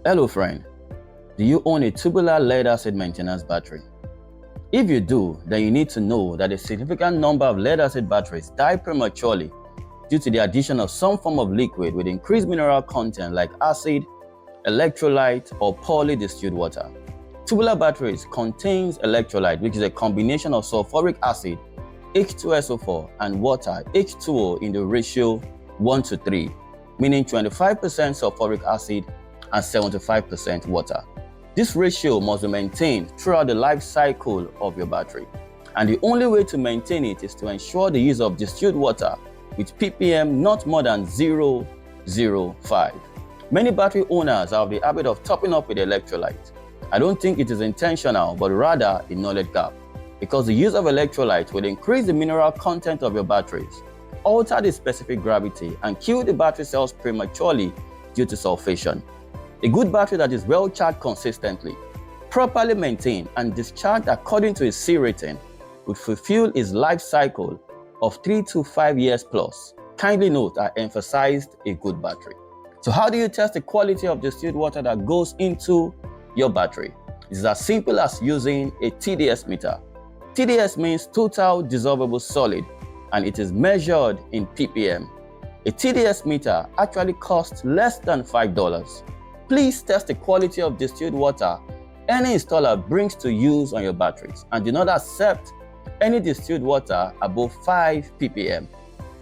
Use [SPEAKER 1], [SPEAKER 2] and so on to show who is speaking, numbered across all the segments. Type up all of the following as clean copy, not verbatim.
[SPEAKER 1] Hello friend, do you own a tubular lead-acid maintenance battery? If you do, then you need to know that a significant number of lead-acid batteries die prematurely due to the addition of some form of liquid with increased mineral content like acid, electrolyte, or poorly distilled water. Tubular batteries contains electrolyte, which is a combination of sulfuric acid, H2SO4, and water, H2O, in the ratio 1:3, meaning 25% sulfuric acid and 75% water. This ratio must be maintained throughout the life cycle of your battery, and the only way to maintain it is to ensure the use of distilled water with ppm not more than 0.005. Many battery owners have the habit of topping up with electrolyte. I don't think it is intentional, but rather a knowledge gap, because the use of electrolyte will increase the mineral content of your batteries, alter the specific gravity, and kill the battery cells prematurely due to sulfation. A good battery that is well charged consistently, properly maintained, and discharged according to its C rating would fulfill its life cycle of 3 to 5 years plus. Kindly note, I emphasized a good battery. So how do you test the quality of distilled water that goes into your battery? It is as simple as using a TDS meter. TDS means total dissolvable solid, and it is measured in ppm. A TDS meter actually costs less than $5. Please test the quality of distilled water any installer brings to use on your batteries, and do not accept any distilled water above 5 ppm.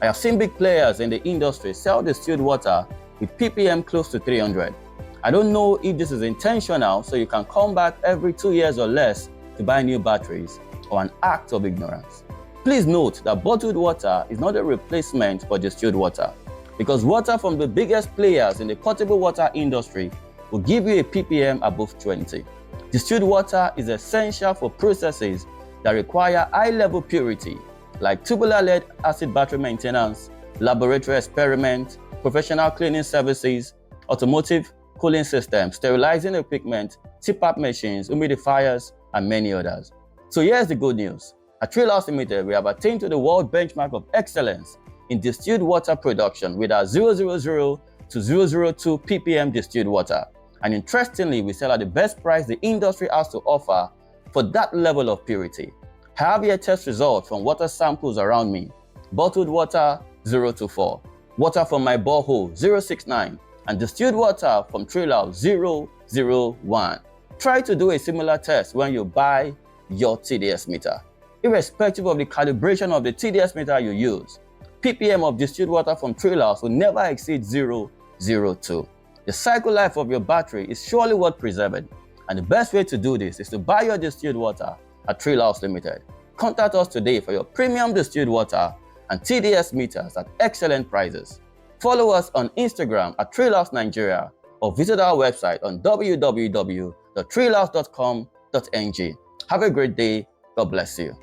[SPEAKER 1] I have seen big players in the industry sell distilled water with ppm close to 300. I don't know if this is intentional, so you can come back every 2 years or less to buy new batteries, or an act of ignorance. Please note that bottled water is not a replacement for distilled water, because water from the biggest players in the potable water industry will give you a ppm above 20. Distilled water is essential for processes that require high-level purity, like tubular lead-acid battery maintenance, laboratory experiments, professional cleaning services, automotive cooling systems, sterilizing equipment, CPAP machines, humidifiers, and many others. So here's the good news. At Thrillhouse Limited, we have attained to the world benchmark of excellence in distilled water production with our 000 to 002 ppm distilled water. And interestingly, we sell at the best price the industry has to offer for that level of purity. I have here test results from water samples around me. Bottled water 024, water from my borehole 069, and distilled water from Thrillhouse 001. Try to do a similar test when you buy your TDS meter. Irrespective of the calibration of the TDS meter you use, ppm of distilled water from Thrillhouse will never exceed 0.02. The cycle life of your battery is surely worth preserving, and the best way to do this is to buy your distilled water at Thrillhouse Limited. Contact us today for your premium distilled water and TDS meters at excellent prices. Follow us on Instagram at Thrillhouse Nigeria, or visit our website on www.thrillhouse.com.ng. Have a great day. God bless you.